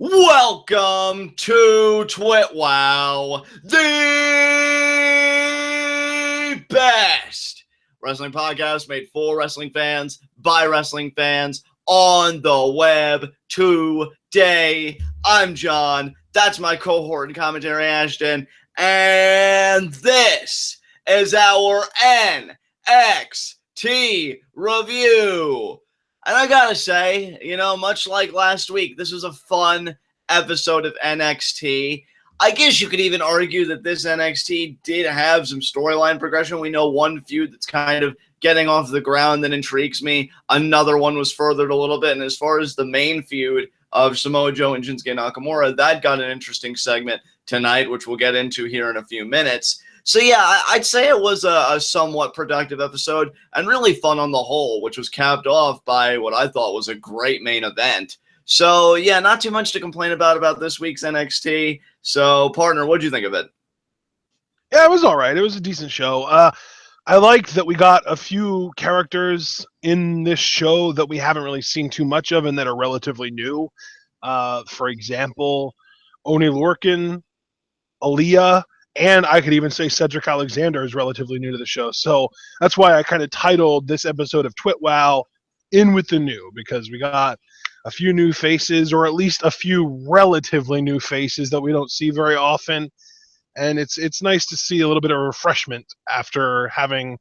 Welcome to TWitWoW, the best wrestling podcast made for wrestling fans, by wrestling fans, on the web today. I'm John, that's my cohort and commentary Ashton, and this is our NXT review. And I gotta say, much like last week, this was a fun episode of NXT. I guess you could even argue that this NXT did have some storyline progression. We know one feud that's kind of getting off the ground that intrigues me. Another one was furthered a little bit. And as far as the main feud of Samoa Joe and Shinsuke Nakamura, that got an interesting segment tonight, which we'll get into here in a few minutes. So yeah, I'd say it was a somewhat productive episode and really fun on the whole, which was capped off by what I thought was a great main event. So yeah, not too much to complain about this week's NXT. So partner, what'd you think of it? Yeah, it was all right. It was a decent show. I liked that we got a few characters in this show that we haven't really seen too much of and that are relatively new. For example, Oney Lorcan, Aliyah, and I could even say Cedric Alexander is relatively new to the show. So that's why I kind of titled this episode of TWitWoW In With the New, because we got a few new faces, or at least a few relatively new faces that we don't see very often. And it's nice to see a little bit of refreshment after having,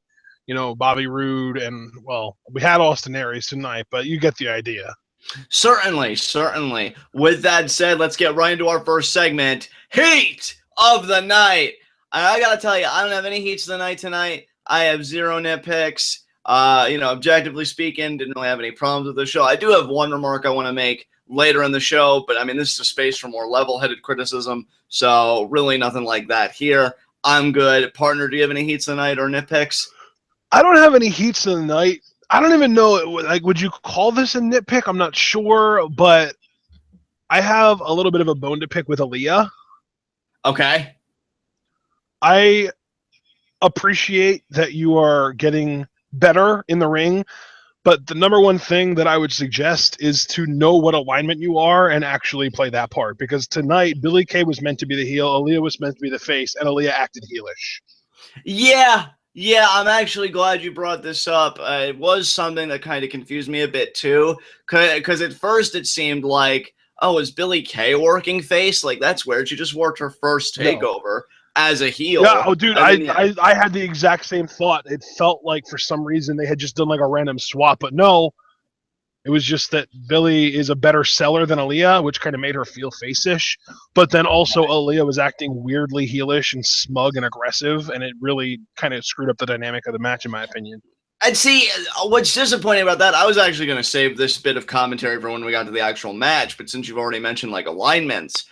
Bobby Roode and, well, we had Austin Aries tonight, but you get the idea. Certainly. With that said, let's get right into our first segment, Heat of the Night. I gotta tell you, I don't have any heats of the night tonight. I have zero nitpicks. Objectively speaking, didn't really have any problems with the show. I do have one remark I want to make later in the show, but I mean, this is a space for more level-headed criticism, so really nothing like that here. I'm good. Partner, do you have any heats of the night or nitpicks? I don't have any heats of the night. I don't even know, would you call this a nitpick? I'm not sure, but I have a little bit of a bone to pick with Aliyah. Okay. I appreciate that you are getting better in the ring, but the number one thing that I would suggest is to know what alignment you are and actually play that part, because tonight Billie Kay was meant to be the heel, Aliyah was meant to be the face, and Aliyah acted heelish. Yeah, I'm actually glad you brought this up. It was something that kind of confused me a bit too, because at first it seemed like, oh, is Billie Kay working face? Like, that's weird. She just worked her first takeover as a heel. Yeah, oh, dude, I had the exact same thought. It felt like for some reason they had just done like a random swap, but no, it was just that Billie is a better seller than Aliyah, which kind of made her feel face-ish. But then also Aliyah was acting weirdly heelish and smug and aggressive, and it really kind of screwed up the dynamic of the match, in my opinion. And see, what's disappointing about that, I was actually going to save this bit of commentary for when we got to the actual match, but since you've already mentioned, like, alignments,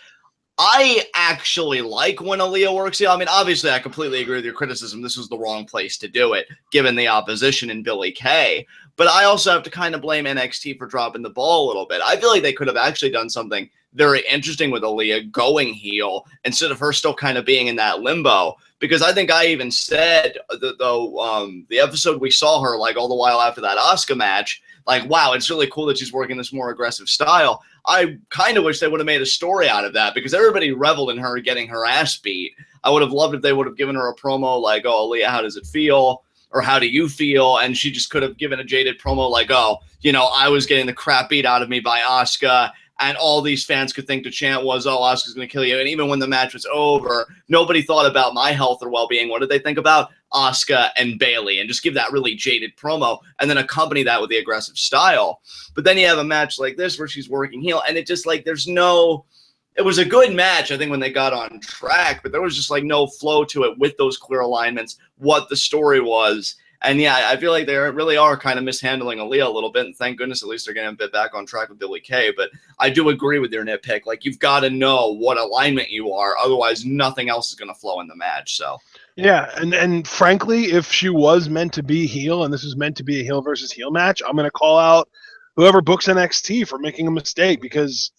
I actually like when Aliyah works heel. I mean, obviously, I completely agree with your criticism. This was the wrong place to do it, given the opposition in Billie Kay. But I also have to kind of blame NXT for dropping the ball a little bit. I feel like they could have actually done something very interesting with Aliyah going heel instead of her still kind of being in that limbo. Because I think I even said, the episode we saw her, like, all the while after that Asuka match, like, wow, it's really cool that she's working this more aggressive style. I kind of wish they would have made a story out of that, because everybody reveled in her getting her ass beat. I would have loved if they would have given her a promo like, oh, Aliyah, how does it feel? Or how do you feel? And she just could have given a jaded promo like, oh, I was getting the crap beat out of me by Asuka, and all these fans could think the chant was, oh, Asuka's going to kill you. And even when the match was over, nobody thought about my health or well-being. What did they think about? Asuka and Bayley, and just give that really jaded promo and then accompany that with the aggressive style. But then you have a match like this where she's working heel, and it just, like, it was a good match, I think, when they got on track, but there was just, like, no flow to it with those clear alignments, what the story was. And yeah, I feel like they really are kind of mishandling Aliyah a little bit, and thank goodness at least they're getting a bit back on track with Billie Kay. But I do agree with your nitpick. Like, you've got to know what alignment you are, otherwise nothing else is going to flow in the match. So yeah, and frankly, if she was meant to be heel, and this is meant to be a heel versus heel match, I'm going to call out whoever books NXT for making a mistake, because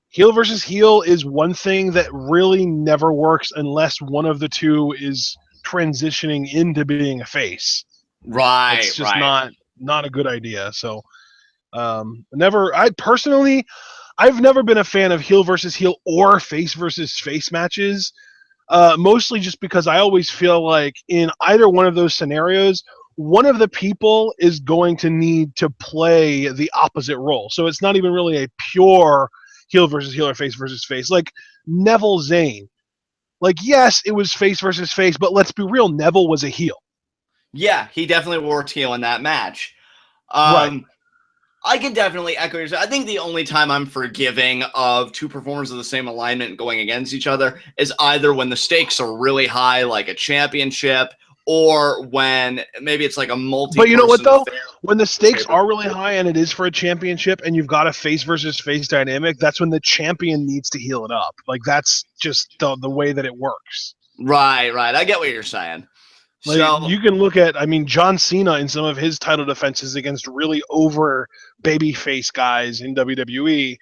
heel versus heel is one thing that really never works unless one of the two is transitioning into being a face. Right. It's just not a good idea. So I personally, I've never been a fan of heel versus heel or face versus face matches, mostly just because I always feel like in either one of those scenarios, one of the people is going to need to play the opposite role. So it's not even really a pure heel versus heel or face versus face. Like Neville Zayn. Like, yes, it was face versus face, but let's be real, Neville was a heel. Yeah, he definitely worked heel in that match. Right. I can definitely echo yours. I think the only time I'm forgiving of two performers of the same alignment going against each other is either when the stakes are really high, like a championship, or when maybe it's like a multi-person But you know what, though? affair. When the stakes are really high and it is for a championship and you've got a face versus face dynamic, that's when the champion needs to heal it up. Like, that's just the way that it works. Right. I get what you're saying. Like, So you can look at, I mean, John Cena in some of his title defenses against really over babyface guys in WWE,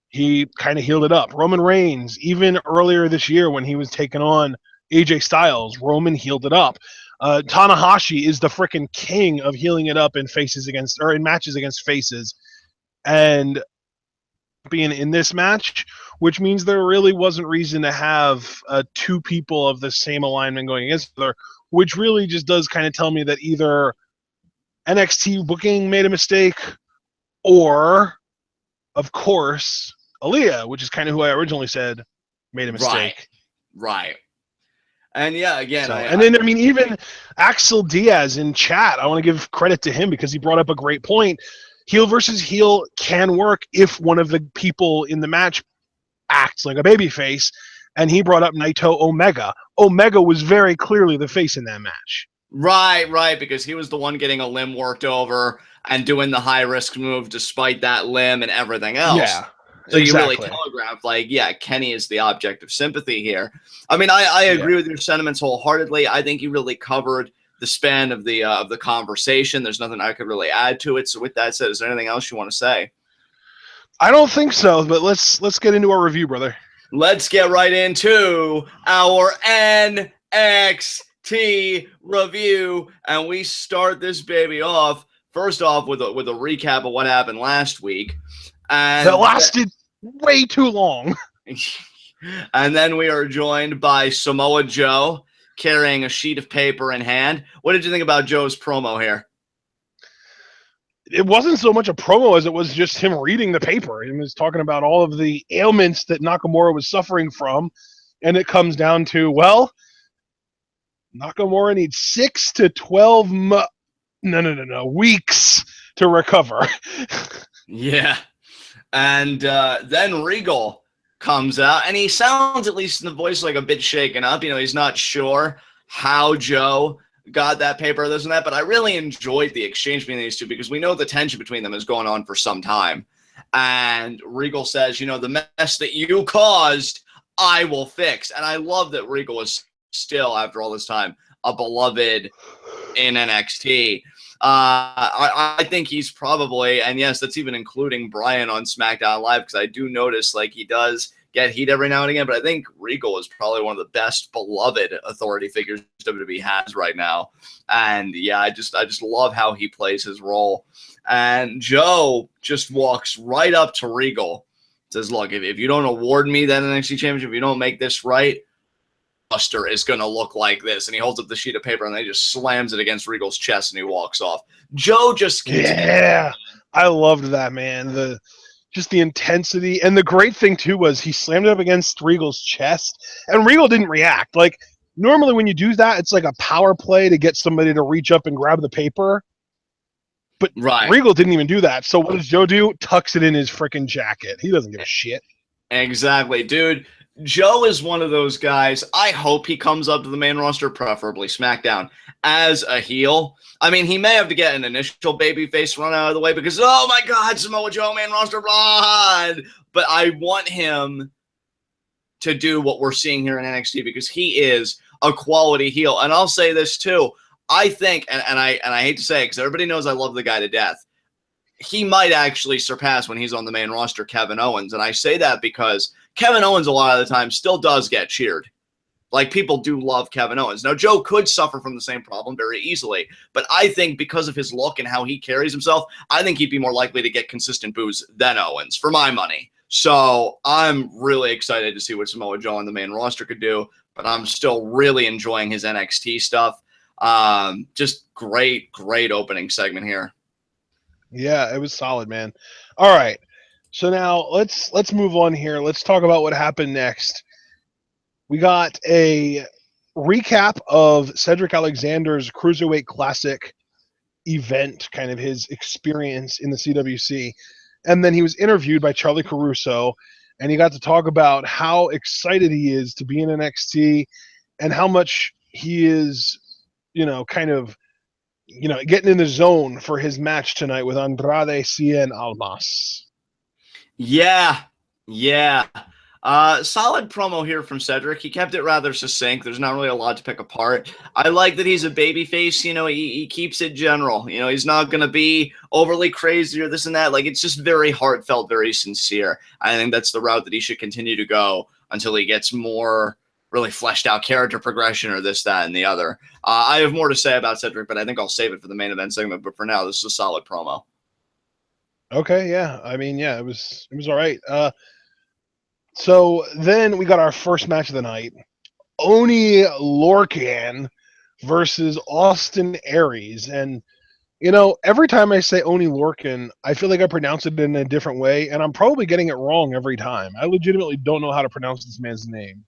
he kind of healed it up. Roman Reigns, even earlier this year when he was taking on AJ Styles, Roman healed it up. Tanahashi is the freaking king of healing it up in matches against faces, and being in this match, which means there really wasn't reason to have two people of the same alignment going against each other, which really just does kind of tell me that either NXT booking made a mistake, or, of course, Aliyah, which is kind of who I originally said made a mistake. Right. And yeah, again, even Axel Diaz in chat, I want to give credit to him because he brought up a great point. Heel versus heel can work if one of the people in the match acts like a babyface, and he brought up Naito Omega. Omega was very clearly the face in that match. Right, because he was the one getting a limb worked over and doing the high-risk move despite that limb and everything else. Yeah. So you really telegraphed, like, yeah, Kenny is the object of sympathy here. I mean, I agree with your sentiments wholeheartedly. I think you really covered the span of the conversation. There's nothing I could really add to it. So with that said, is there anything else you want to say? I don't think so, but let's get into our review, brother. Let's get right into our NXT review, and we start this baby off first off with a recap of what happened last week. And that lasted way too long. And then we are joined by Samoa Joe carrying a sheet of paper in hand. What did you think about Joe's promo here? It wasn't so much a promo as it was just him reading the paper. He was talking about all of the ailments that Nakamura was suffering from. And it comes down to, well, Nakamura needs 6 to 12 weeks to recover. Yeah. And then Regal comes out, and he sounds, at least in the voice, like a bit shaken up. You know, he's not sure how Joe got that paper, this and that, but I really enjoyed the exchange between these two because we know the tension between them is going on for some time. And Regal says, you know, the mess that you caused, I will fix. And I love that Regal is still, after all this time, a beloved in NXT. I think he's probably, and yes, that's even including Bryan on SmackDown Live, because I do notice like he does get heat every now and again, but I think Regal is probably one of the best beloved authority figures WWE has right now. And yeah, I just love how he plays his role. And Joe just walks right up to Regal, says, look, if you don't award me that NXT championship, if you don't make this right, Buster is going to look like this. And he holds up the sheet of paper and then he just slams it against Regal's chest and he walks off. Joe just yeah, I loved that, man. Just the intensity. And the great thing too was he slammed it up against Regal's chest and Regal didn't react. Like normally when you do that, it's like a power play to get somebody to reach up and grab the paper. But Regal didn't even do that. So what does Joe do? Tucks it in his freaking jacket. He doesn't give a shit. Exactly, dude. Joe is one of those guys. I hope he comes up to the main roster, preferably SmackDown, as a heel. I mean, he may have to get an initial babyface run out of the way because, oh my God, Samoa Joe, main roster, blah. But I want him to do what we're seeing here in NXT because he is a quality heel. And I'll say this too. I think, and I hate to say it because everybody knows I love the guy to death. He might actually surpass when he's on the main roster Kevin Owens. And I say that because Kevin Owens a lot of the time still does get cheered. Like, people do love Kevin Owens. Now, Joe could suffer from the same problem very easily, but I think because of his look and how he carries himself, I think he'd be more likely to get consistent boos than Owens, for my money. So I'm really excited to see what Samoa Joe on the main roster could do, but I'm still really enjoying his NXT stuff. Just great opening segment here. Yeah, it was solid, man. All right. So now let's move on here. Let's talk about what happened next. We got a recap of Cedric Alexander's Cruiserweight Classic event, kind of his experience in the CWC. And then he was interviewed by Charlie Caruso, and he got to talk about how excited he is to be in NXT and how much he is, kind of, getting in the zone for his match tonight with Andrade, Cien, Almas. Yeah. Solid promo here from Cedric. He kept it rather succinct. There's not really a lot to pick apart. I like that he's a babyface. He keeps it general. He's not going to be overly crazy or this and that. Like, it's just very heartfelt, very sincere. I think that's the route that he should continue to go until he gets more really fleshed out character progression or this, that, and the other. I have more to say about Cedric, but I think I'll save it for the main event segment. But for now, this is a solid promo. Okay, yeah. I mean, yeah, it was all right. So then we got our first match of the night. Oney Lorcan versus Austin Aries. And, every time I say Oney Lorcan, I feel like I pronounce it in a different way, and I'm probably getting it wrong every time. I legitimately don't know how to pronounce this man's name.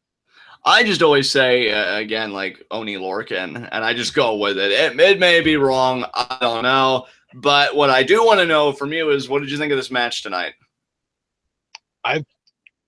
I just always say, again, like Oney Lorcan, and I just go with it. It may be wrong. I don't know. But what I do want to know from you is, what did you think of this match tonight? I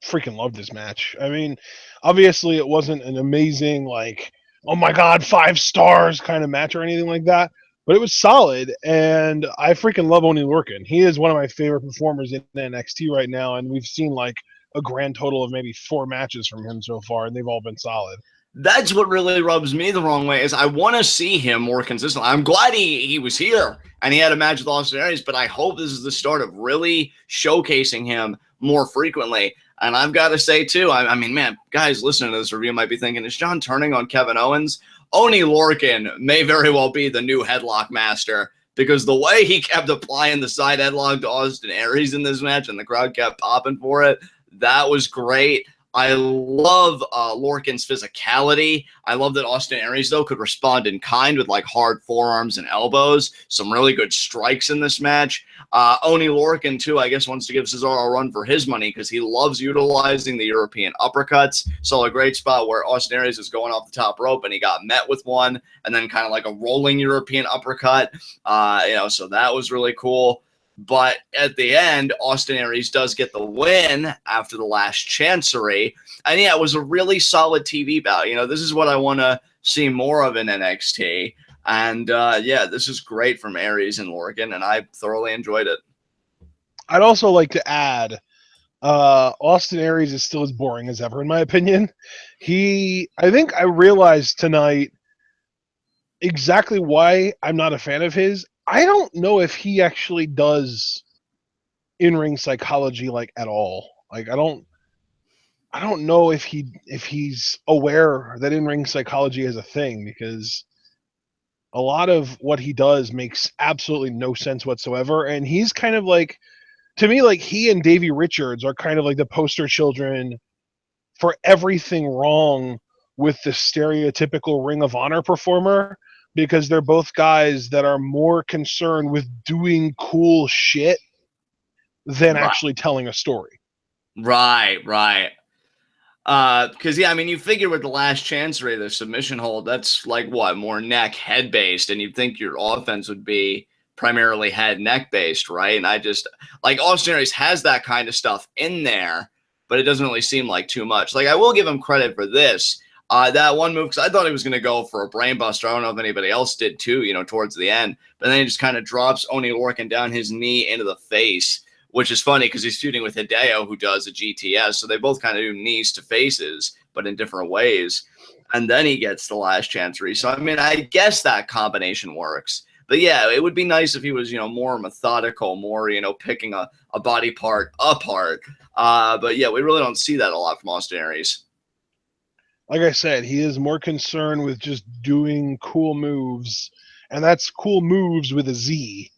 freaking love this match. I mean, obviously it wasn't an amazing, like, oh my God, 5 stars kind of match or anything like that, but it was solid, and I freaking love Oney Lorcan. He is one of my favorite performers in NXT right now, and we've seen like a grand total of maybe 4 matches from him so far, and they've all been solid. That's what really rubs me the wrong way, is I want to see him more consistently. I'm glad he was here and he had a match with Austin Aries, but I hope this is the start of really showcasing him more frequently. And I've got to say, too, I mean, man, guys listening to this review might be thinking, is John turning on Kevin Owens? Oney Lorcan may very well be the new headlock master, because the way he kept applying the side headlock to Austin Aries in this match and the crowd kept popping for it, that was great. I love Lorcan's physicality. I love that Austin Aries, though, could respond in kind with like hard forearms and elbows. Some really good strikes in this match. Oney Lorcan, too, I guess wants to give Cesaro a run for his money because he loves utilizing the European uppercuts. Saw a great spot where Austin Aries is going off the top rope and he got met with one, and then kind of like a rolling European uppercut. So that was really cool. But at the end, Austin Aries does get the win after the last chancery. And yeah, it was a really solid TV bout. This is what I want to see more of in NXT. And this is great from Aries and Lorcan, and I thoroughly enjoyed it. I'd also like to add, Austin Aries is still as boring as ever, in my opinion. I think I realized tonight exactly why I'm not a fan of his. I don't know if he actually does in-ring psychology like at all. Like I don't know if he's aware that in-ring psychology is a thing, because a lot of what he does makes absolutely no sense whatsoever, and he's kind of like, to me, like he and Davey Richards are kind of like the poster children for everything wrong with the stereotypical Ring of Honor performer, because they're both guys that are more concerned with doing cool shit than actually telling a story. Right. Because, you figure with the last chancery, the submission hold, that's like what, more neck, head based, and you'd think your offense would be primarily head, neck based, right? And I just, like, Austin Aries has that kind of stuff in there, but it doesn't really seem like too much. Like, I will give him credit for this. That one move, because I thought he was going to go for a brainbuster. I don't know if anybody else did too, towards the end. But then he just kind of drops Oney Lorcan down his knee into the face, which is funny because he's feuding with Hideo, who does a GTS. So they both kind of do knees to faces, but in different ways. And then he gets the last chancery. So, I guess that combination works. But yeah, it would be nice if he was, more methodical, more, picking a body part apart. But yeah, we really don't see that a lot from Austin Aries. Like I said, he is more concerned with just doing cool moves, and that's cool moves with a Z.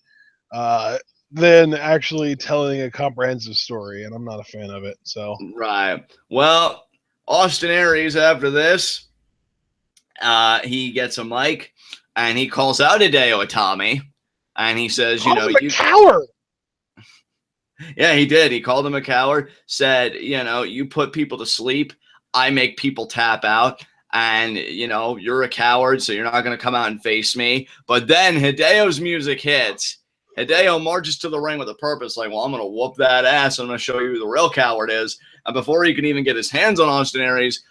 than actually telling a comprehensive story, and I'm not a fan of it. So Right. Well, Austin Aries after this, he gets a mic and he calls out Hideo Itami, and he says, call him a coward. Yeah, he did. He called him a coward, said, you put people to sleep. I make people tap out. And, you're a coward, so you're not going to come out and face me. But then Hideo's music hits. Hideo marches to the ring with a purpose, like, well, I'm going to whoop that ass. I'm going to show you who the real coward is. And before he can even get his hands on Austin Aries,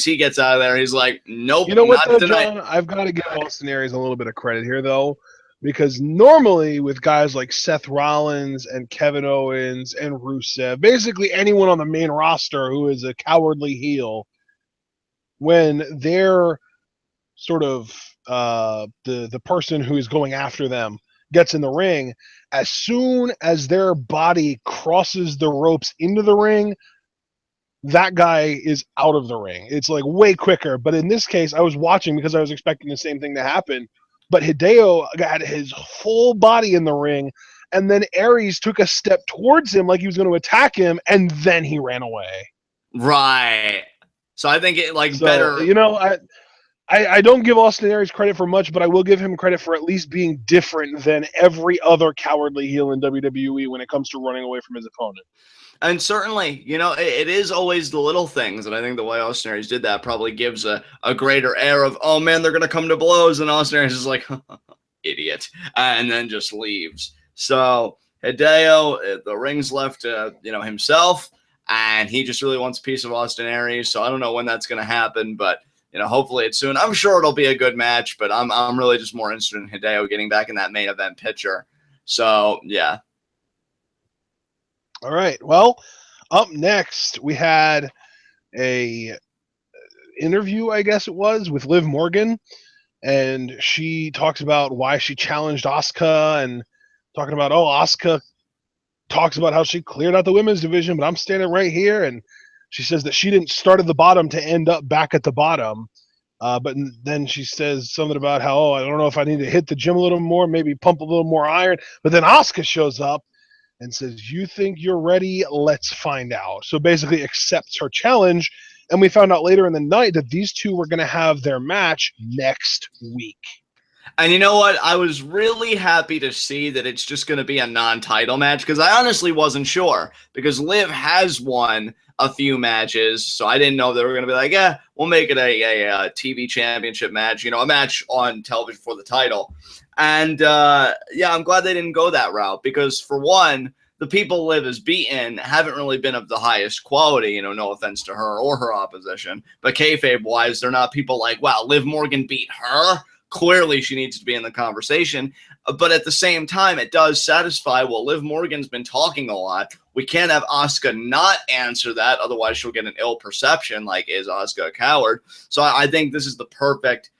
he gets out of there. He's like, nope, you know what, not though, tonight. John? I've got to give Austin Aries a little bit of credit here, though. Because normally with guys like Seth Rollins and Kevin Owens and Rusev, basically anyone on the main roster who is a cowardly heel, when they're sort of the person who is going after them gets in the ring, as soon as their body crosses the ropes into the ring, that guy is out of the ring. It's like way quicker. But in this case, I was watching because I was expecting the same thing to happen. But Hideo got his full body in the ring, and then Aries took a step towards him like he was going to attack him, and then he ran away. Right. So I think better. I don't give Austin Aries credit for much, but I will give him credit for at least being different than every other cowardly heel in WWE when it comes to running away from his opponent. And certainly, it is always the little things. And I think the way Austin Aries did that probably gives a greater air of, oh, man, they're going to come to blows. And Austin Aries is like, idiot. And then just leaves. So Hideo, the ring's left to, himself. And he just really wants a piece of Austin Aries. So I don't know when that's going to happen. But, hopefully it's soon. I'm sure it'll be a good match. But I'm really just more interested in Hideo getting back in that main event picture. So, yeah. All right. Well, up next we had a interview, I guess it was, with Liv Morgan, and she talks about why she challenged Asuka, and talking about, Asuka talks about how she cleared out the women's division, but I'm standing right here, and she says that she didn't start at the bottom to end up back at the bottom. But then she says something about how, I don't know if I need to hit the gym a little more, maybe pump a little more iron. But then Asuka shows up and says, you think you're ready? Let's find out. So basically accepts her challenge. And we found out later in the night that these two were going to have their match next week. And you know what? I was really happy to see that it's just going to be a non-title match, because I honestly wasn't sure, because Liv has won a few matches, so I didn't know they were going to be like, yeah, we'll make it a TV championship match, a match on television for the title. And yeah, I'm glad they didn't go that route, because for one, the people Liv has beaten haven't really been of the highest quality, no offense to her or her opposition, but kayfabe-wise, they're not people like, wow, Liv Morgan beat her? Clearly, she needs to be in the conversation. But at the same time, it does satisfy, well, Liv Morgan's been talking a lot. We can't have Asuka not answer that. Otherwise, she'll get an ill perception, like, is Asuka a coward? So I think this is the perfect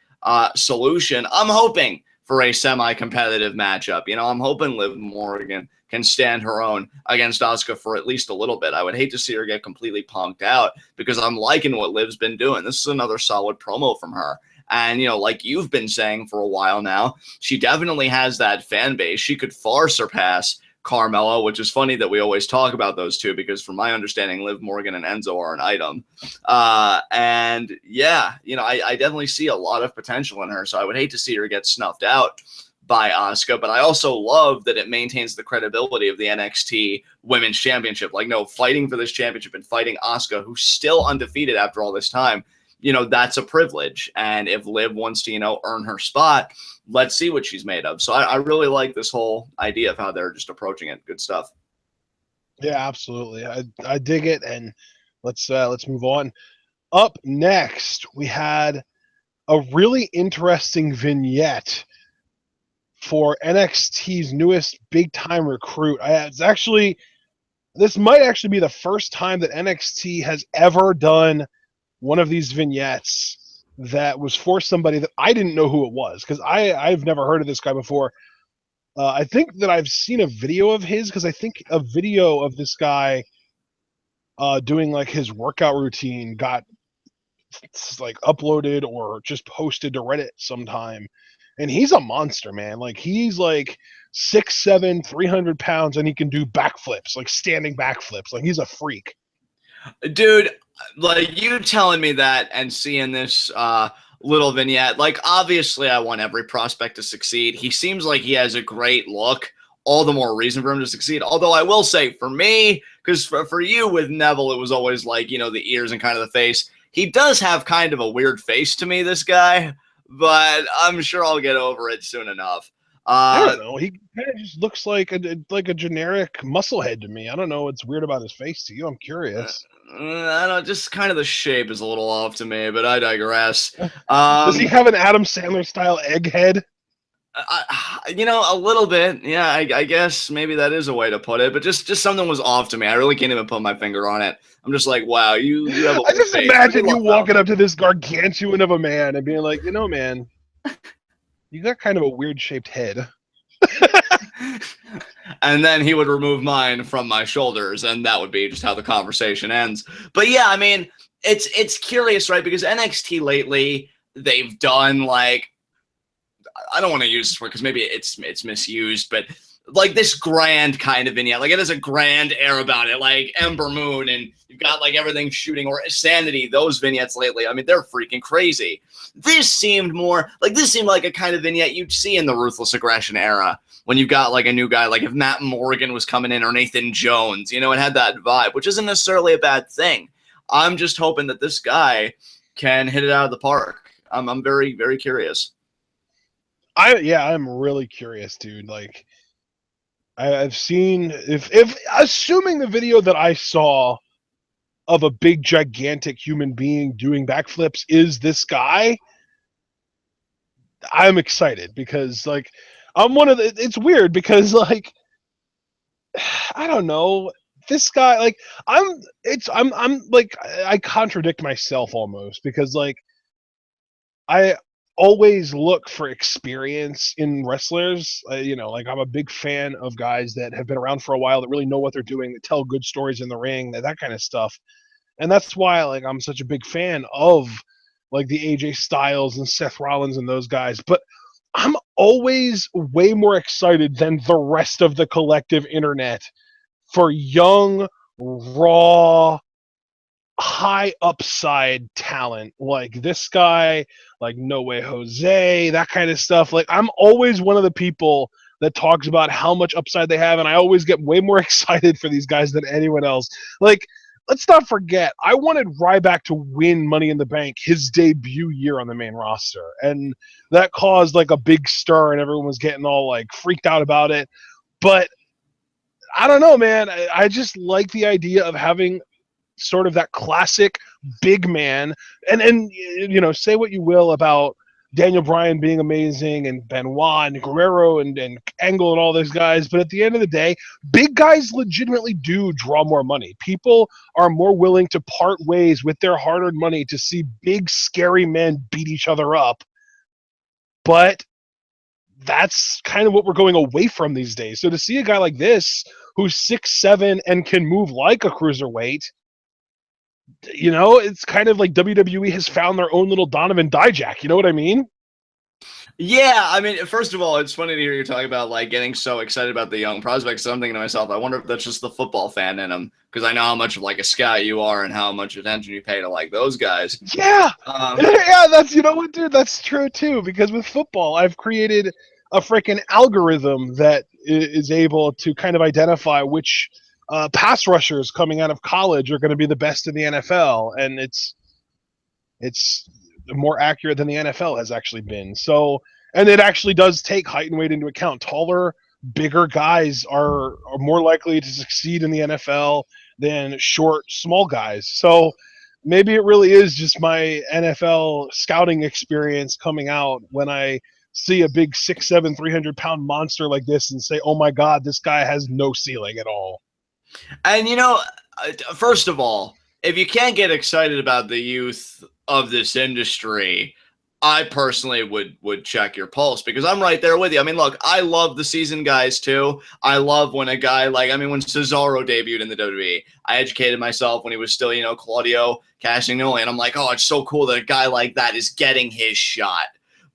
solution. I'm hoping for a semi-competitive matchup. I'm hoping Liv Morgan can stand her own against Asuka for at least a little bit. I would hate to see her get completely punked out, because I'm liking what Liv's been doing. This is another solid promo from her. And, like you've been saying for a while now, she definitely has that fan base. She could far surpass Carmella, which is funny that we always talk about those two, because from my understanding, Liv Morgan and Enzo are an item. And yeah, I definitely see a lot of potential in her. So I would hate to see her get snuffed out by Asuka, but I also love that it maintains the credibility of the NXT Women's Championship. Like, no, fighting for this championship and fighting Asuka, who's still undefeated after all this time, that's a privilege. And if Liv wants to, earn her spot, let's see what she's made of. So I really like this whole idea of how they're just approaching it. Good stuff. Yeah, absolutely. I dig it. And let's move on. Up next, we had a really interesting vignette for NXT's newest big time recruit. This might actually be the first time that NXT has ever done one of these vignettes that was for somebody that I didn't know who it was, because I've never heard of this guy before. I think that I've seen a video of his, because I think a video of this guy doing like his workout routine got like uploaded or just posted to Reddit sometime. And he's a monster, man. Like, he's like 6'7", 300 pounds, and he can do backflips, like standing backflips. Like he's a freak. Dude, like you telling me that and seeing this little vignette, like obviously I want every prospect to succeed. He seems like he has a great look. All the more reason for him to succeed. Although I will say, for me, because for you with Neville, it was always like, you know, the ears and kind of the face. He does have kind of a weird face to me, this guy, but I'm sure I'll get over it soon enough. I don't know. He kind of just looks like a generic musclehead to me. I don't know what's weird about his face to you. I'm curious. I don't know, just kind of the shape is a little off to me, but I digress. Does he have an Adam Sandler style egghead? You know, a little bit. Yeah, I guess maybe that is a way to put it. But just something was off to me. I really can't even put my finger on it. I'm just like, wow, you have a I just face. imagine you walking up to this gargantuan of a man and being like, you know, man, you got kind of a weird shaped head. And then he would remove mine from my shoulders, and that would be just how the conversation ends. But yeah, I mean, it's curious, right? Because NXT lately, they've done like, I don't want to use this word because maybe it's misused, but like this grand kind of vignette, like it has a grand air about it, like Ember Moon, and you've got like everything shooting, or SAnitY. Those vignettes lately, I mean, they're freaking crazy. This seemed like a kind of vignette you'd see in the Ruthless Aggression era, when you've got like a new guy, like if Matt Morgan was coming in or Nathan Jones, you know, it had that vibe, which isn't necessarily a bad thing. I'm just hoping that this guy can hit it out of the park. I'm very, very curious. I'm really curious, dude. Like, I've seen if assuming the video that I saw of a big gigantic human being doing backflips is this guy, I'm excited because like I'm one of the. It's weird because like I don't know this guy. Like I'm like I contradict myself almost because like I always look for experience in wrestlers. You know, like I'm a big fan of guys that have been around for a while that really know what they're doing, that tell good stories in the ring, that kind of stuff. And that's why like I'm such a big fan of like the AJ Styles and Seth Rollins and those guys. But I'm always way more excited than the rest of the collective internet for young, raw, high upside talent like this guy, like No Way Jose, that kind of stuff. Like I'm always one of the people that talks about how much upside they have, and I always get way more excited for these guys than anyone else. Like, let's not forget, I wanted Ryback to win Money in the Bank his debut year on the main roster, and that caused like a big stir, and everyone was getting all like freaked out about it. But I don't know, man. I just like the idea of having sort of that classic big man, and you know, say what you will about Daniel Bryan being amazing and Benoit and Guerrero and Angle and all those guys, but at the end of the day, big guys legitimately do draw more money. People are more willing to part ways with their hard-earned money to see big scary men beat each other up. But that's kind of what we're going away from these days. So to see a guy like this who's 6'7" and can move like a cruiserweight, you know, it's kind of like WWE has found their own little Donovan Dijak. You know what I mean? Yeah, I mean, first of all, it's funny to hear you talk about like getting so excited about the young prospects. So I'm thinking to myself, I wonder if that's just the football fan in him, because I know how much of like a scout you are and how much attention you pay to like those guys. Yeah, yeah, that's, you know what, dude, that's true too. Because with football, I've created a freaking algorithm that is able to kind of identify which pass rushers coming out of college are going to be the best in the NFL, and it's more accurate than the NFL has actually been. So, and it actually does take height and weight into account. Taller, bigger guys are more likely to succeed in the NFL than short, small guys. So maybe it really is just my NFL scouting experience coming out when I see a big 6'7", 300-pound monster like this and say, oh my God, this guy has no ceiling at all. And, you know, first of all, if you can't get excited about the youth of this industry, I personally would check your pulse, because I'm right there with you. I mean, look, I love the seasoned guys too. I love when a guy like, I mean, when Cesaro debuted in the WWE, I educated myself when he was still, you know, Claudio Castagnoli, and I'm like, oh, it's so cool that a guy like that is getting his shot.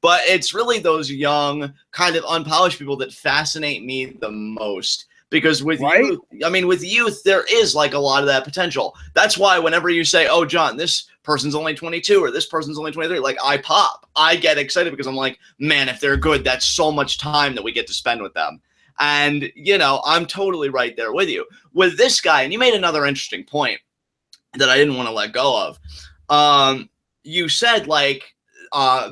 But it's really those young, kind of unpolished people that fascinate me the most. Because with Right? with youth, there is like a lot of that potential. That's why whenever you say, oh, John, this person's only 22 or this person's only 23, like I pop. I get excited because I'm like, man, if they're good, that's so much time that we get to spend with them. And, I'm totally right there with you. With this guy, and you made another interesting point that I didn't want to let go of. You said, like,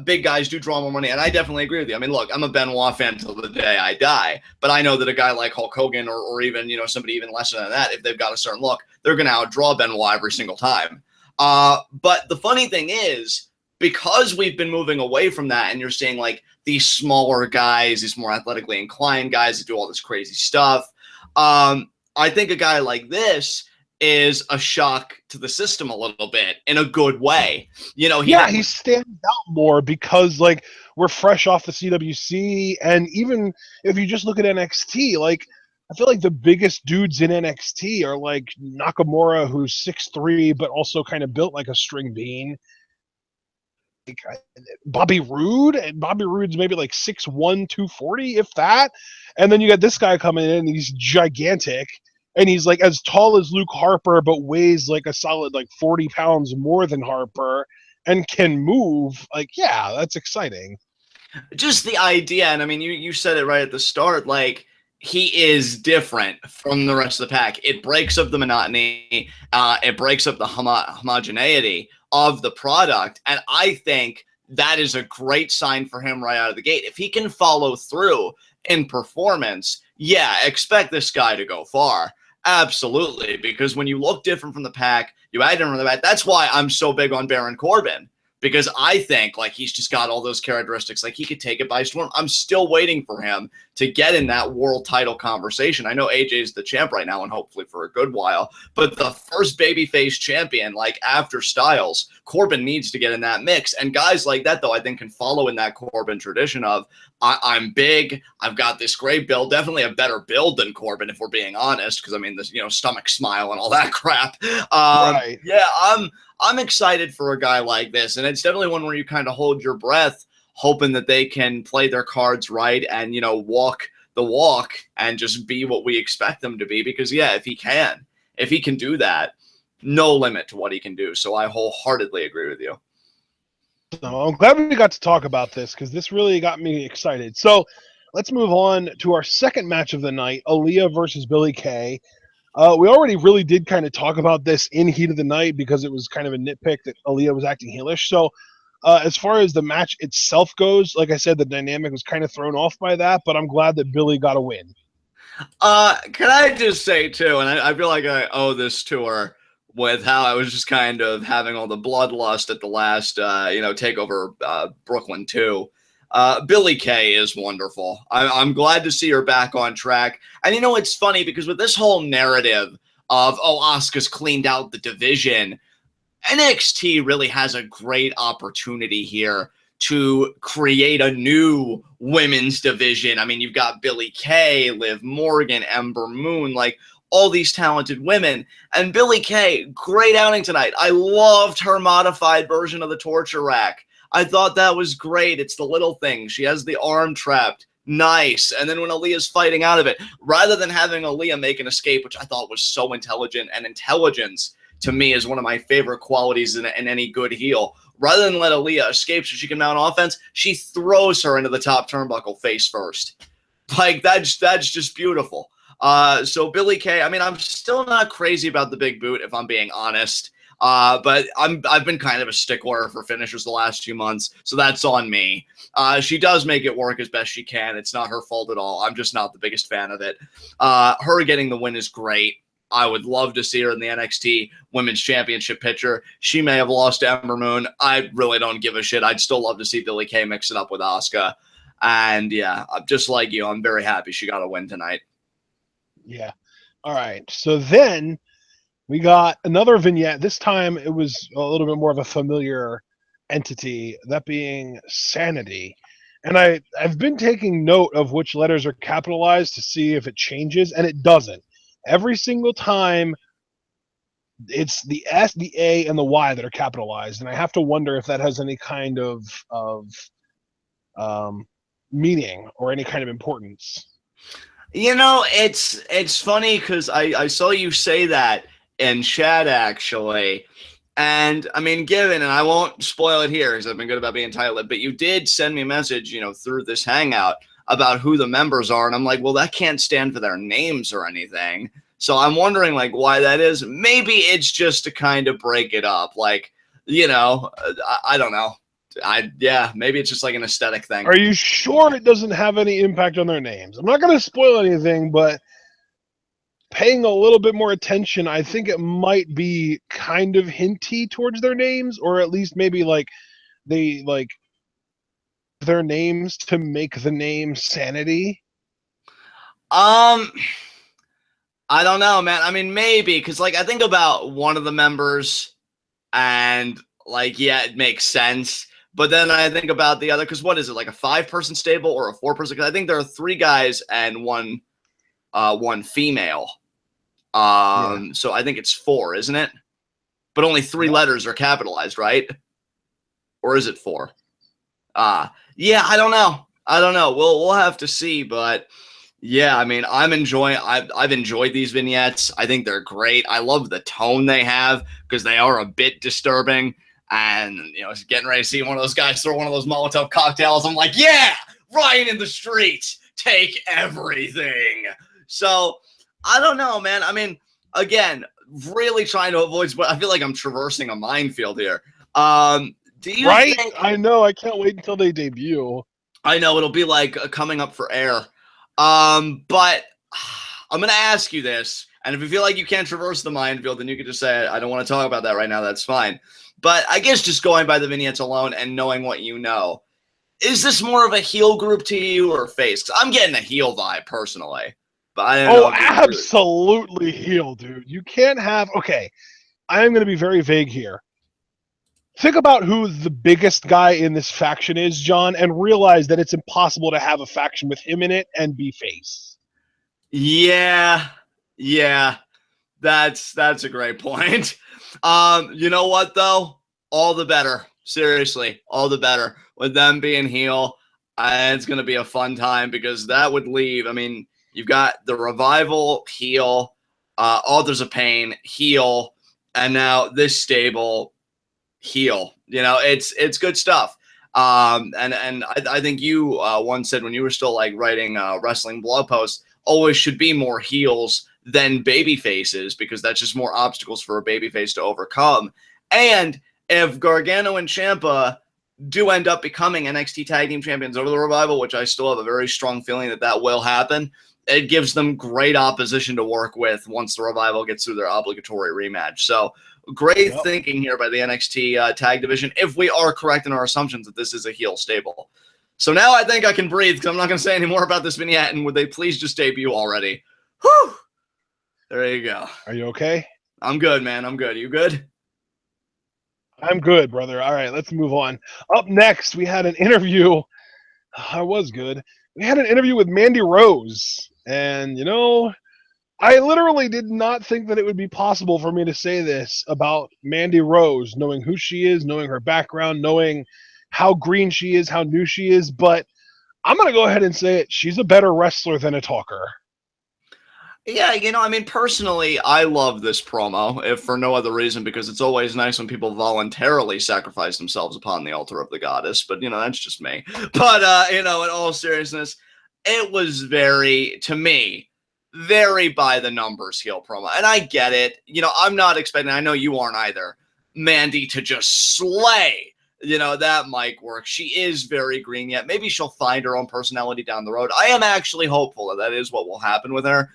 big guys do draw more money, and I definitely agree with you. I mean, look, I'm a Benoit fan till the day I die, but I know that a guy like Hulk Hogan or even, somebody even lesser than that, if they've got a certain look, they're going to outdraw Benoit every single time. But the funny thing is, because we've been moving away from that, and you're seeing, like, these smaller guys, these more athletically inclined guys that do all this crazy stuff, I think a guy like this is a shock to the system a little bit in a good way. He stands out more because, like, we're fresh off the CWC, and even if you just look at NXT, like, I feel like the biggest dudes in NXT are like Nakamura, who's 6'3", but also kind of built like a string bean. Like Bobby Roode, and Bobby Roode's maybe like 6'1", 240, if that. And then you got this guy coming in, and he's gigantic. And he's like as tall as Luke Harper, but weighs like a solid like 40 pounds more than Harper and can move. Like, yeah, that's exciting. Just the idea, and I mean, you said it right at the start, like, he is different from the rest of the pack. It breaks up the monotony. It breaks up the homogeneity of the product. And I think that is a great sign for him right out of the gate. If he can follow through in performance, yeah, expect this guy to go far. Absolutely, because when you look different from the pack, you add him from the back. That's why I'm so big on Baron Corbin, because I think, like, he's just got all those characteristics. Like, he could take it by storm. I'm still waiting for him to get in that world title conversation. I know AJ's the champ right now, and hopefully for a good while, but the first babyface champion, like, after Styles, Corbin needs to get in that mix. And guys like that, though, I think can follow in that Corbin tradition of, I'm big, I've got this great build, definitely a better build than Corbin, if we're being honest, because, I mean, this, stomach smile and all that crap. Right. Yeah, I'm excited for a guy like this, and it's definitely one where you kind of hold your breath, hoping that they can play their cards right and, walk the walk and just be what we expect them to be. Because, yeah, if he can do that, no limit to what he can do. So I wholeheartedly agree with you. So I'm glad we got to talk about this because this really got me excited. So let's move on to our second match of the night, Aliyah versus Billie Kay. We already really did kind of talk about this in Heat of the Night because it was kind of a nitpick that Aliyah was acting heelish. So as far as the match itself goes, like I said, the dynamic was kind of thrown off by that, but I'm glad that Billie got a win. Can I just say, too, and I feel like I owe this to her with how I was just kind of having all the bloodlust at the last, TakeOver Brooklyn, too. Billie Kay is wonderful. I'm glad to see her back on track. And it's funny because with this whole narrative of, Asuka's cleaned out the division, NXT really has a great opportunity here to create a new women's division. I mean, you've got Billie Kay, Liv Morgan, Ember Moon, like all these talented women. And Billie Kay, great outing tonight. I loved her modified version of the torture rack. I thought that was great. It's the little things. She has the arm trapped. Nice. And then when Aliyah's fighting out of it, rather than having Aliyah make an escape, which I thought was so intelligent, and intelligence to me is one of my favorite qualities in any good heel. Rather than let Aliyah escape so she can mount offense, she throws her into the top turnbuckle face first. Like, that's just beautiful. So Billie Kay, I mean, I'm still not crazy about the big boot, if I'm being honest. But I've been kind of a stickler for finishers the last few months, so that's on me. She does make it work as best she can. It's not her fault at all. I'm just not the biggest fan of it. Her getting the win is great. I would love to see her in the NXT Women's Championship picture. She may have lost to Ember Moon. I really don't give a shit. I'd still love to see Billie Kay mix it up with Asuka. And yeah, just like you, I'm very happy she got a win tonight. Yeah. All right. So then we got another vignette. This time it was a little bit more of a familiar entity, that being SAnitY. And I've been taking note of which letters are capitalized to see if it changes, and it doesn't. Every single time it's the S, the A, and the Y that are capitalized. And I have to wonder if that has any kind of meaning or any kind of importance. You know, it's funny because I saw you say that in chat actually. And I mean, given, and I won't spoil it here because I've been good about being tight-lipped, but you did send me a message, through this hangout about who the members are. And I'm like, well, that can't stand for their names or anything. So I'm wondering, like, why that is. Maybe it's just to kind of break it up. Like, I don't know. Maybe it's just like an aesthetic thing. Are you sure it doesn't have any impact on their names? I'm not going to spoil anything, but paying a little bit more attention, I think it might be kind of hinty towards their names, or at least maybe like they like their names to make the name SAnitY. I don't know, man. I mean, maybe because like I think about one of the members, and like it makes sense. But then I think about the other, because what is it, like a 5-person stable or a 4-person? Because I think there are 3 guys and one female. So I think it's 4, isn't it? But only 3 letters are capitalized, right? Or is it 4? Yeah, I don't know. We'll have to see, but yeah, I mean, I've enjoyed these vignettes. I think they're great. I love the tone they have because they are a bit disturbing. And, getting ready to see one of those guys throw one of those Molotov cocktails. I'm like, yeah, Ryan in the streets, take everything. So, I don't know, man. I mean, again, really trying to avoid, but I feel like I'm traversing a minefield here. Do you think? I know. I can't wait until they debut. I know, it'll be like coming up for air. But I'm going to ask you this. And if you feel like you can't traverse the minefield, then you can just say, I don't want to talk about that right now. That's fine. But I guess just going by the vignettes alone and knowing what you know, is this more of a heel group to you or face? 'Cause I'm getting a heel vibe personally. But I don't know. Absolutely heel, dude. You can't have. Okay, I am going to be very vague here. Think about who the biggest guy in this faction is, John, and realize that it's impossible to have a faction with him in it and be face. Yeah. That's a great point. You know what though? All the better. Seriously, all the better with them being heel. It's going to be a fun time because that would leave. I mean, you've got the Revival heel, Authors of Pain heel, and now this stable heel. It's good stuff. And I think you once said when you were still like writing wrestling blog posts, always should be more heels than baby faces because that's just more obstacles for a baby face to overcome. And if Gargano and Ciampa do end up becoming NXT Tag Team Champions over the Revival, which I still have a very strong feeling that will happen, it gives them great opposition to work with once the Revival gets through their obligatory rematch. So great thinking here by the NXT tag division, if we are correct in our assumptions that this is a heel stable. So now I think I can breathe because I'm not going to say any more about this vignette, and would they please just debut already? Whew! There you go. Are you okay? I'm good, man. I'm good. You good? I'm good, brother. All right, let's move on. Up next, we had an interview. I was good. We had an interview with Mandy Rose. And, I literally did not think that it would be possible for me to say this about Mandy Rose, knowing who she is, knowing her background, knowing how green she is, how new she is. But I'm going to go ahead and say it. She's a better wrestler than a talker. Yeah, I mean, personally, I love this promo, if for no other reason, because it's always nice when people voluntarily sacrifice themselves upon the altar of the goddess. But, that's just me. But, in all seriousness, it was to me, very by the numbers heel promo. And I get it. I'm not expecting, I know you aren't either, Mandy to just slay. That might work. She is very green yet. Maybe she'll find her own personality down the road. I am actually hopeful that is what will happen with her.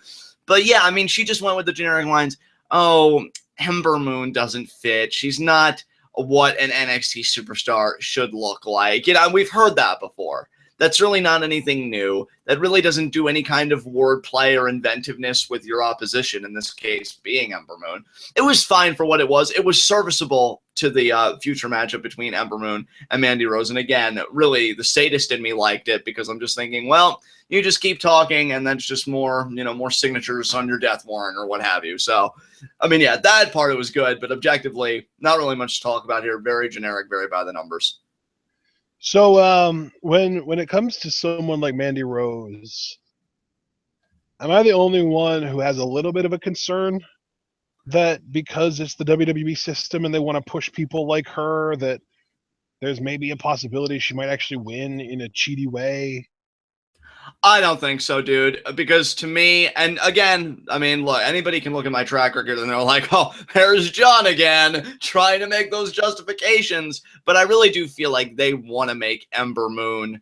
But yeah, I mean, she just went with the generic lines. Oh, Ember Moon doesn't fit. She's not what an NXT superstar should look like. We've heard that before. That's really not anything new. That really doesn't do any kind of wordplay or inventiveness with your opposition, in this case being Ember Moon. It was fine for what it was. It was serviceable to the future matchup between Ember Moon and Mandy Rose. And again, really, the sadist in me liked it because I'm just thinking, well, you just keep talking and that's just more, more signatures on your death warrant or what have you. So, I mean, yeah, that part it was good, but objectively, not really much to talk about here. Very generic, very by the numbers. So when it comes to someone like Mandy Rose, am I the only one who has a little bit of a concern that because it's the WWE system and they want to push people like her, that there's maybe a possibility she might actually win in a cheaty way? I don't think so, dude. Because to me, and again, I mean, look, anybody can look at my track record and they're like, oh, there's John again, trying to make those justifications. But I really do feel like they want to make Ember Moon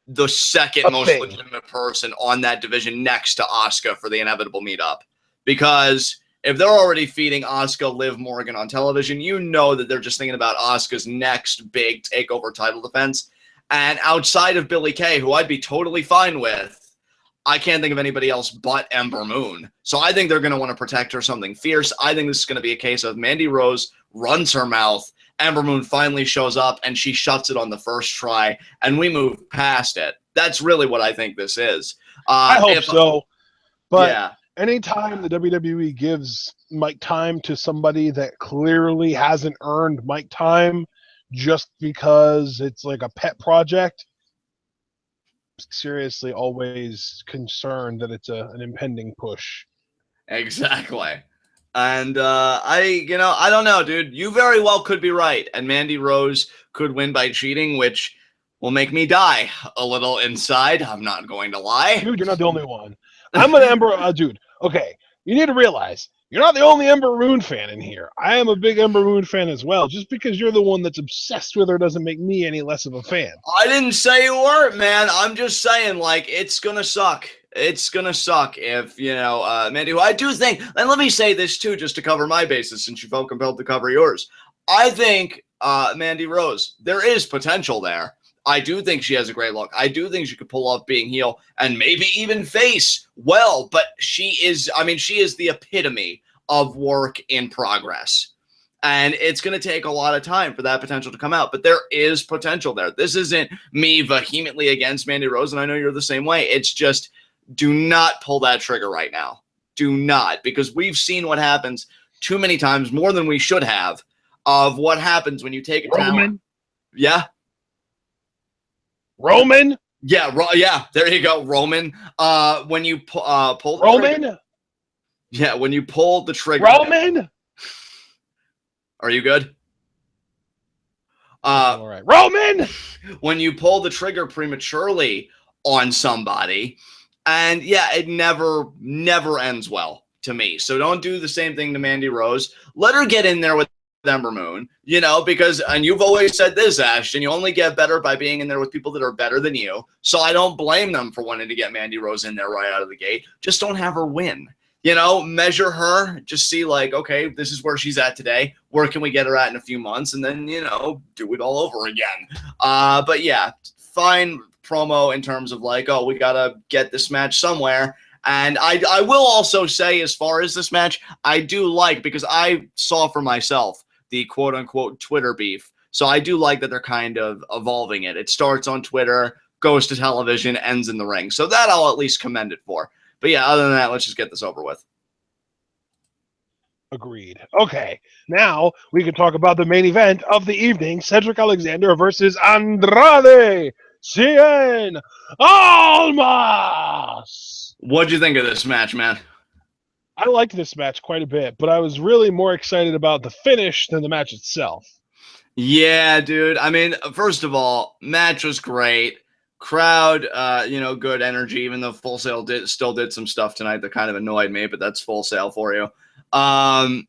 the second A most thing. legitimate person on that division next to Asuka for the inevitable meetup. Because if they're already feeding Asuka Liv Morgan on television, you know that they're just thinking about Asuka's next big takeover title defense. And outside of Billie Kay, who I'd be totally fine with, I can't think of anybody else but Ember Moon. So I think they're going to want to protect her something fierce. I think this is going to be a case of Mandy Rose runs her mouth, Ember Moon finally shows up, and she shuts it on the first try, and we move past it. That's really what I think this is. I hope so. But yeah. Anytime the WWE gives mic time to somebody that clearly hasn't earned mic time just because it's like a pet project, I'm seriously always concerned that it's an impending push. Exactly. And I don't know, dude. You very well could be right. And Mandy Rose could win by cheating, which will make me die a little inside. I'm not going to lie. Dude, you're not the only one. I'm an Ember dude. Okay, you need to realize you're not the only Ember Moon fan in here. I am a big Ember Moon fan as well. Just because you're the one that's obsessed with her doesn't make me any less of a fan. I didn't say you weren't, man. I'm just saying, like, it's gonna suck. It's gonna suck if, Mandy, who I do think, and let me say this too, just to cover my bases, since you felt compelled to cover yours. I think Mandy Rose, there is potential there. I do think she has a great look. I do think she could pull off being heel and maybe even face well, but she is the epitome of work in progress. And it's going to take a lot of time for that potential to come out. But there is potential there. This isn't me vehemently against Mandy Rose, and I know you're the same way. It's just, do not pull that trigger right now. Do not, because we've seen what happens too many times, more than we should have, of what happens when you take a talent. Yeah. Roman? Yeah, there you go, Roman. When you pull the Roman? Trigger, yeah, when you pull the trigger. Roman? Are you good? All right. Roman! When you pull the trigger prematurely on somebody, and yeah, it never ends well to me. So don't do the same thing to Mandy Rose. Let her get in there with Ember Moon, because, and you've always said this, Ashton, you only get better by being in there with people that are better than you. So I don't blame them for wanting to get Mandy Rose in there right out of the gate. Just don't have her win. Measure her, just see like, okay, this is where she's at today. Where can we get her at in a few months? And then, do it all over again. But yeah, fine promo in terms of like, oh, we got to get this match somewhere. And I will also say, as far as this match, I do like, because I saw for myself the quote unquote Twitter beef. So I do like that they're kind of evolving it. It starts on Twitter, goes to television, ends in the ring. So that I'll at least commend it for. But yeah, other than that, let's just get this over with. Agreed. Okay, now we can talk about the main event of the evening: Cedric Alexander versus Andrade Cien Almas. What'd you think of this match, man? I liked this match quite a bit, but I was really more excited about the finish than the match itself. Yeah, dude. I mean, first of all, match was great. Crowd, good energy, even though Full Sail still did some stuff tonight that kind of annoyed me, but that's Full Sail for you. And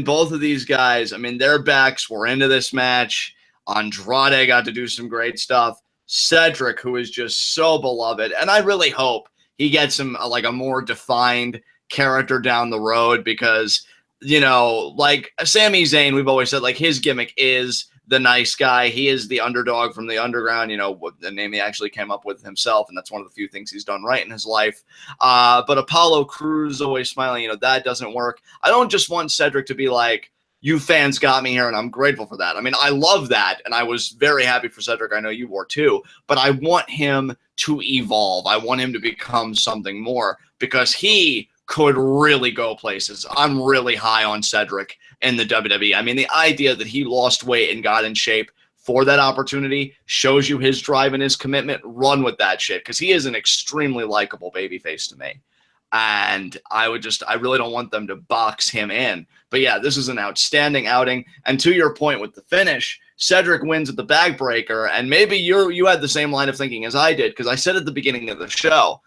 both of these guys, I mean, their backs were into this match. Andrade got to do some great stuff. Cedric, who is just so beloved, and I really hope he gets him like a more defined character down the road, because, like Sami Zayn, we've always said, like, his gimmick is the nice guy. He is the underdog from the underground, the name he actually came up with himself, and that's one of the few things he's done right in his life. But Apollo Crews always smiling, that doesn't work. I don't just want Cedric to be like, you fans got me here, and I'm grateful for that. I mean, I love that, and I was very happy for Cedric. I know you were too, but I want him to evolve. I want him to become something more, because he could really go places. I'm really high on Cedric in the WWE. I mean, the idea that he lost weight and got in shape for that opportunity, shows you his drive and his commitment, run with that shit, because he is an extremely likable babyface to me. And I really don't want them to box him in. But yeah, this is an outstanding outing. And to your point with the finish, Cedric wins at the bag breaker. And maybe you had the same line of thinking as I did, because I said at the beginning of the show,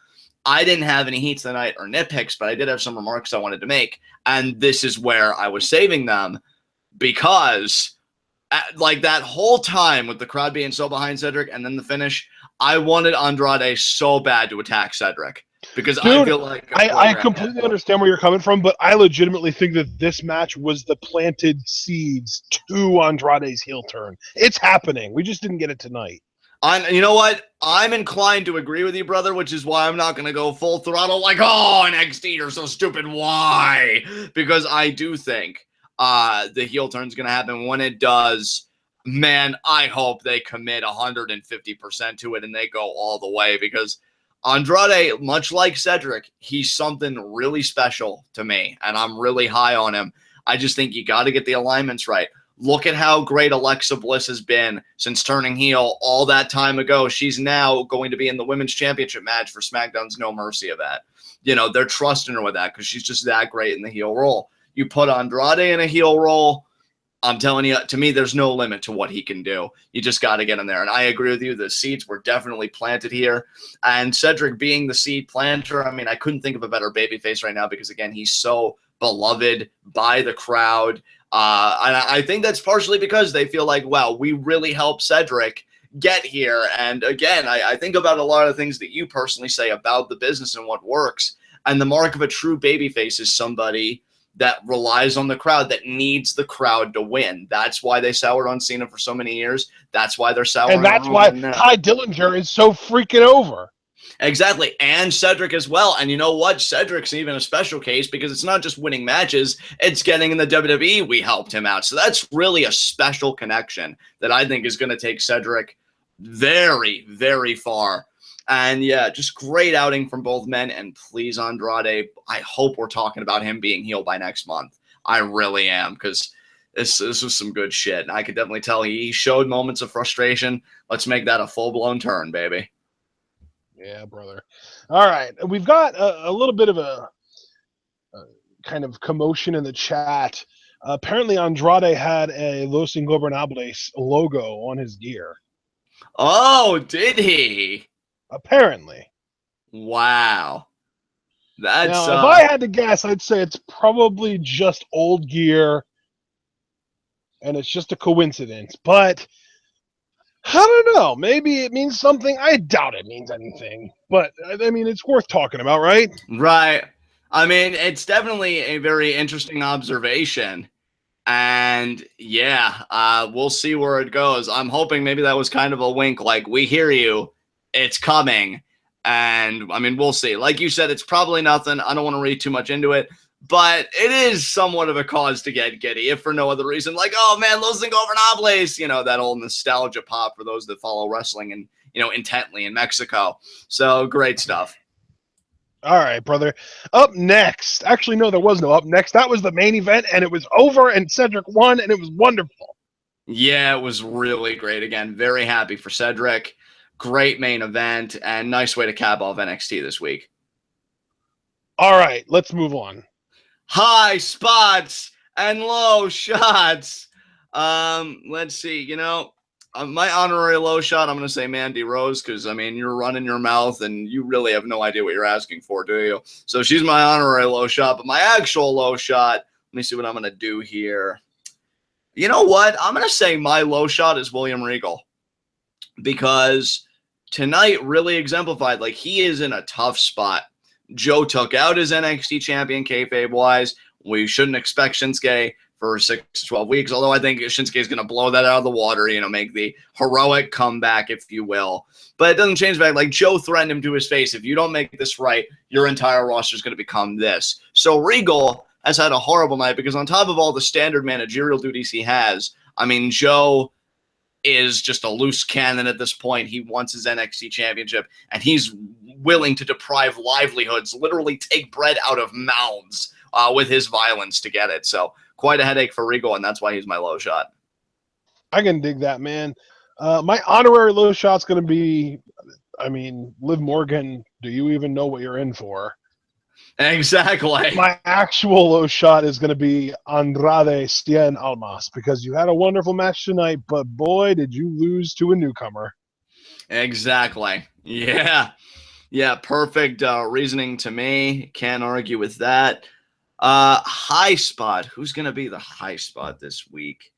I didn't have any heats tonight or nitpicks, but I did have some remarks I wanted to make. And this is where I was saving them, because like that whole time with the crowd being so behind Cedric and then the finish, I wanted Andrade so bad to attack Cedric. Because Dude, I feel like I completely understand where you're coming from, but I legitimately think that this match was the planted seeds to Andrade's heel turn. It's happening. We just didn't get it tonight. You know what? I'm inclined to agree with you, brother, which is why I'm not going to go full throttle like, oh, NXT, you're so stupid. Why? Because I do think the heel turn's going to happen. When it does, man, I hope they commit 150% to it and they go all the way, because Andrade, much like Cedric, he's something really special to me, and I'm really high on him. I just think you got to get the alignments right. Look at how great Alexa Bliss has been since turning heel all that time ago. She's now going to be in the Women's Championship match for SmackDown's No Mercy event. You know, they're trusting her with that because she's just that great in the heel role. You put Andrade in a heel role, I'm telling you, to me, there's no limit to what he can do. You just got to get in there. And I agree with you. The seeds were definitely planted here. And Cedric being the seed planter, I mean, I couldn't think of a better babyface right now because, again, he's so beloved by the crowd. And I think that's partially because they feel like, wow, we really helped Cedric get here. And, again, I think about a lot of things that you personally say about the business and what works. And the mark of a true babyface is somebody that relies on the crowd, that needs the crowd to win. That's why they soured on Cena for so many years. That's why they're souring on Roman. And that's why Ty Dillinger is so freaking over. Exactly. And Cedric as well. And you know what? Cedric's even a special case because it's not just winning matches, it's getting in the WWE. We helped him out. So that's really a special connection that I think is going to take Cedric very, very far. And yeah, just great outing from both men. And please, Andrade, I hope we're talking about him being healed by next month. I really am, because this was some good shit. And I could definitely tell he showed moments of frustration. Let's make that a full-blown turn, baby. Yeah, brother. All right. We've got a little bit of a kind of commotion in the chat. Apparently, Andrade had a Los Ingobernables logo on his gear. Oh, did he? Apparently. Wow. That's now, if I had to guess, I'd say it's probably just old gear and it's just a coincidence. But I don't know. Maybe it means something. I doubt it means anything. But, I mean, it's worth talking about, right? Right. I mean, it's definitely a very interesting observation. And, yeah, we'll see where it goes. I'm hoping maybe that was kind of a wink, like, we hear you. It's coming. And, I mean, we'll see. Like you said, it's probably nothing. I don't want to read too much into it. But it is somewhat of a cause to get giddy, if for no other reason. Like, oh, man, Los Ingobernables. You know, that old nostalgia pop for those that follow wrestling and, you know, intently in Mexico. So, great stuff. All right, brother. Up next. Actually, no, there was no up next. That was the main event, and it was over, and Cedric won, and it was wonderful. Yeah, it was really great. Again, very happy for Cedric. Great main event, and nice way to cap off NXT this week. All right, let's move on. High spots and low shots. Let's see. You know, my honorary low shot, I'm going to say Mandy Rose because, I mean, you're running your mouth and you really have no idea what you're asking for, do you? So she's my honorary low shot. But my actual low shot, let me see what I'm going to do here. You know what? I'm going to say my low shot is William Regal because tonight really exemplified, like, he is in a tough spot. Joe took out his NXT champion kayfabe-wise. We shouldn't expect Shinsuke for 6 to 12 weeks, although I think Shinsuke is going to blow that out of the water, you know, make the heroic comeback, if you will. But it doesn't change the fact, like, Joe threatened him to his face. If you don't make this right, your entire roster is going to become this. So Regal has had a horrible night because on top of all the standard managerial duties he has, I mean, Joe is just a loose cannon at this point. He wants his NXT championship, and he's willing to deprive livelihoods, literally take bread out of mouths with his violence to get it. So quite a headache for Regal, and that's why he's my low shot. I can dig that, man. My honorary low shot's going to be, Liv Morgan. Do you even know what you're in for? Exactly. My actual low shot is going to be Andrade, Cien, Almas, because you had a wonderful match tonight, but boy, did you lose to a newcomer. Exactly. Yeah. Yeah, perfect reasoning to me. Can't argue with that. High spot. Who's going to be the high spot this week?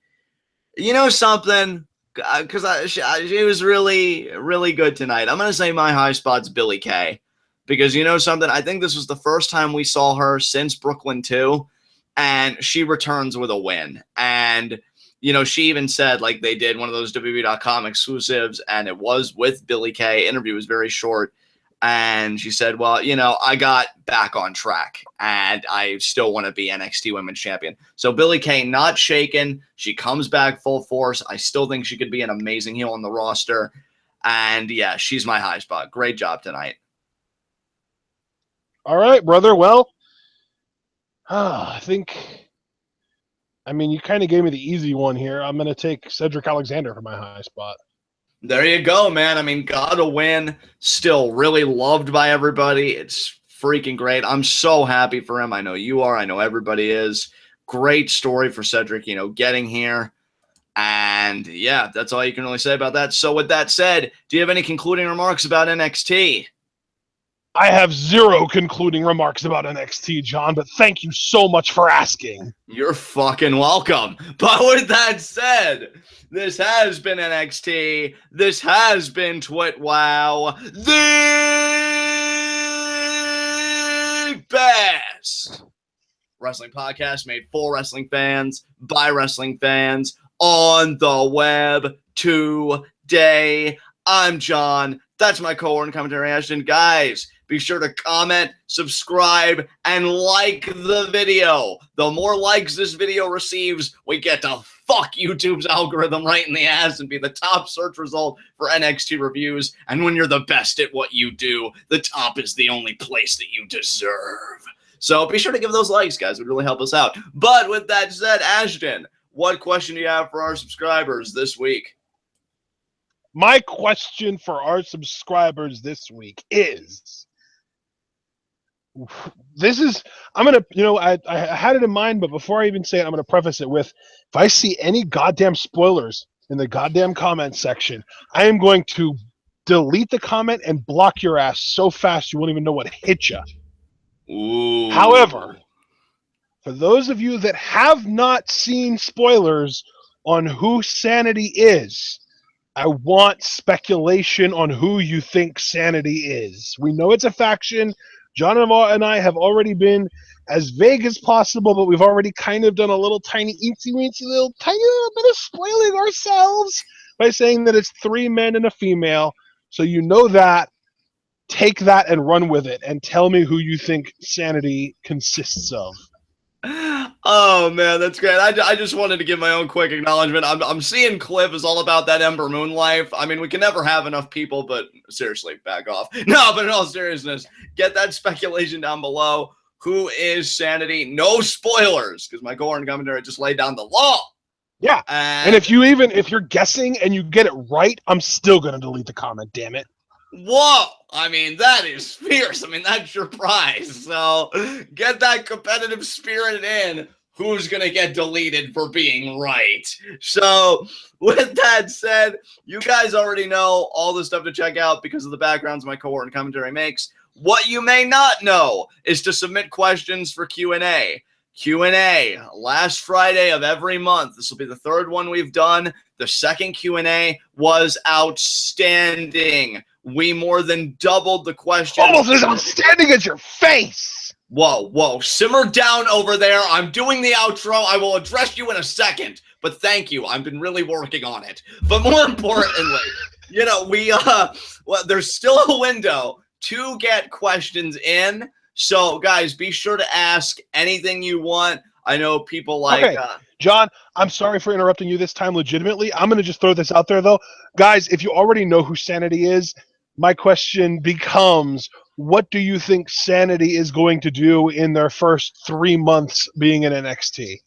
You know something? Because she was really, really good tonight. I'm going to say my high spot's Billie Kay. Because you know something? I think this was the first time we saw her since Brooklyn 2. And she returns with a win. And, you know, she even said, like, they did one of those WWE.com exclusives. And it was with Billie Kay. Interview was very short. And she said, well, you know, I got back on track and I still want to be NXT Women's Champion. So Billie Kay not shaken. She comes back full force. I still think she could be an amazing heel on the roster. And yeah, she's my high spot. Great job tonight. All right, brother. Well, I think, you kind of gave me the easy one here. I'm going to take Cedric Alexander for my high spot. There you go, man. I mean, got a win. Still really loved by everybody. It's freaking great. I'm so happy for him. I know you are. I know everybody is. Great story for Cedric, you know, getting here. And yeah, that's all you can really say about that. So with that said, do you have any concluding remarks about NXT? I have zero concluding remarks about NXT, John, but thank you so much for asking. You're fucking welcome. But with that said, this has been NXT. This has been TWitWoW. The best wrestling podcast made for wrestling fans, by wrestling fans, on the web today. I'm John. That's my co-host and commentary, Ashton. Guys, be sure to comment, subscribe, and like the video. The more likes this video receives, we get to fuck YouTube's algorithm right in the ass and be the top search result for NXT reviews. And when you're the best at what you do, the top is the only place that you deserve. So be sure to give those likes, guys. It would really help us out. But with that said, Ashton, what question do you have for our subscribers this week? My question for our subscribers this week is, I had it in mind, but before I even say it, I'm going to preface it with, if I see any goddamn spoilers in the goddamn comment section, I am going to delete the comment and block your ass so fast you won't even know what hit you. Ooh. However, for those of you that have not seen spoilers on who SAnitY is, I want speculation on who you think SAnitY is. We know it's a faction. John and I have already been as vague as possible, but we've already kind of done a little tiny eensy-weensy little tiny little bit of spoiling ourselves by saying that it's 3 men and a female. So you know that. Take that and run with it and tell me who you think SAnitY consists of. Oh man, that's great. I just wanted to give my own quick acknowledgement. I'm seeing Cliff is all about that Ember Moon life. I mean, we can never have enough people, but seriously, back off. No, but in all seriousness, get that speculation down below. Who is SAnitY? No spoilers, because my co-host and commentary just laid down the law. Yeah, and if you're guessing and you get it right, I'm still gonna delete the comment. Damn it. Whoa! I mean, that is fierce. I mean, that's your prize. So get that competitive spirit in. Who's going to get deleted for being right? So with that said, you guys already know all the stuff to check out because of the backgrounds my cohort and commentary makes. What you may not know is to submit questions for Q&A. Q&A, last Friday of every month. This will be the 3rd one we've done. The 2nd Q&A was outstanding. We more than doubled the questions. Almost as outstanding as your face. Whoa. Simmer down over there. I'm doing the outro. I will address you in a second. But thank you. I've been really working on it. But more importantly, you know, there's still a window to get questions in. So, guys, be sure to ask anything you want. I know people like... Okay. John, I'm sorry for interrupting you this time legitimately. I'm going to just throw this out there, though. Guys, if you already know who SAnitY is, my question becomes, what do you think SAnitY is going to do in their first 3 months being in NXT?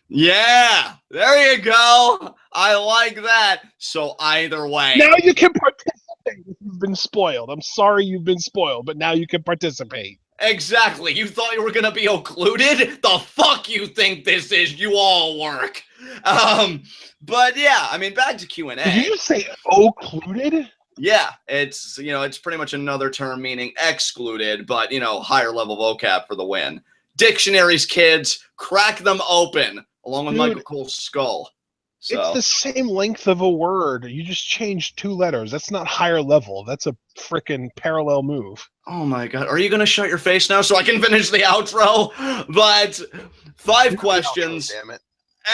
Yeah, there you go. I like that. So either way. Now you can participate if you've been spoiled. I'm sorry you've been spoiled, but now you can participate. Exactly. You thought you were going to be occluded? The fuck you think this is? You all work. But yeah, I mean, back to Q&A. Did you just say occluded? Yeah, it's, it's pretty much another term meaning excluded, but, higher level vocab for the win. Dictionaries, kids, crack them open, along with Michael Cole's skull. So. It's the same length of a word. You just changed 2 letters. That's not higher level. That's a freaking parallel move. Oh my God. Are you going to shut your face now so I can finish the outro? But 5 questions. Outro, damn it.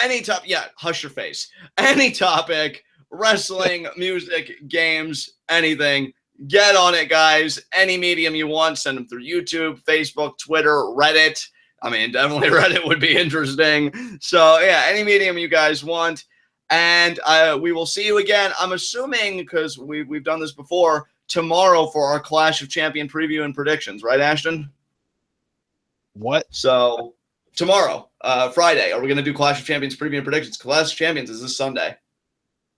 Any topic. Yeah, hush your face. Any topic, wrestling, music, games, anything. Get on it, guys. Any medium you want, send them through YouTube, Facebook, Twitter, Reddit. I mean, definitely Reddit would be interesting. So yeah, any medium you guys want. And we will see you again. I'm assuming, because we've done this before, tomorrow for our Clash of Champion preview and predictions. Right, Ashton? What? So tomorrow, Friday, are we going to do Clash of Champions preview and predictions? Clash of Champions is this Sunday.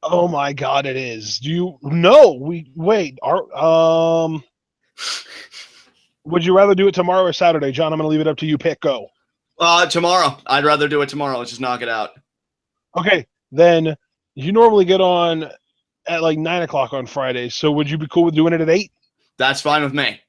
Oh my God, it is. Do you know? Wait. Would you rather do it tomorrow or Saturday, John? I'm going to leave it up to you. Pick. Go. Tomorrow. I'd rather do it tomorrow. Let's just knock it out. Okay. Then you normally get on at like 9 o'clock on Fridays. So would you be cool with doing it at 8? That's fine with me.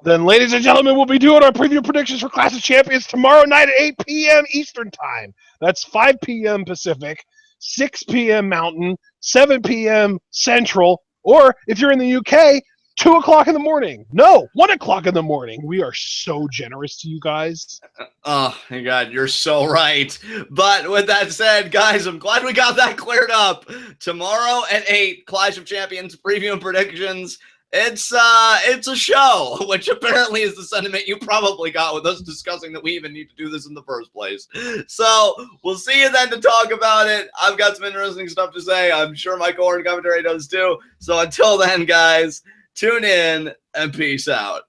Then, ladies and gentlemen, we'll be doing our preview predictions for Clash of Champions tomorrow night at 8 p.m. Eastern Time. That's 5 p.m. Pacific, 6 p.m. Mountain, 7 p.m. Central, or if you're in the UK, 2 o'clock in the morning. No, 1 o'clock in the morning. We are so generous to you guys. Oh, my God, you're so right. But with that said, guys, I'm glad we got that cleared up. Tomorrow at 8, Clash of Champions preview and predictions. It's a show, which apparently is the sentiment you probably got with us discussing that we even need to do this in the first place. So we'll see you then to talk about it. I've got some interesting stuff to say. I'm sure my core commentary does too. So until then, guys, tune in and peace out.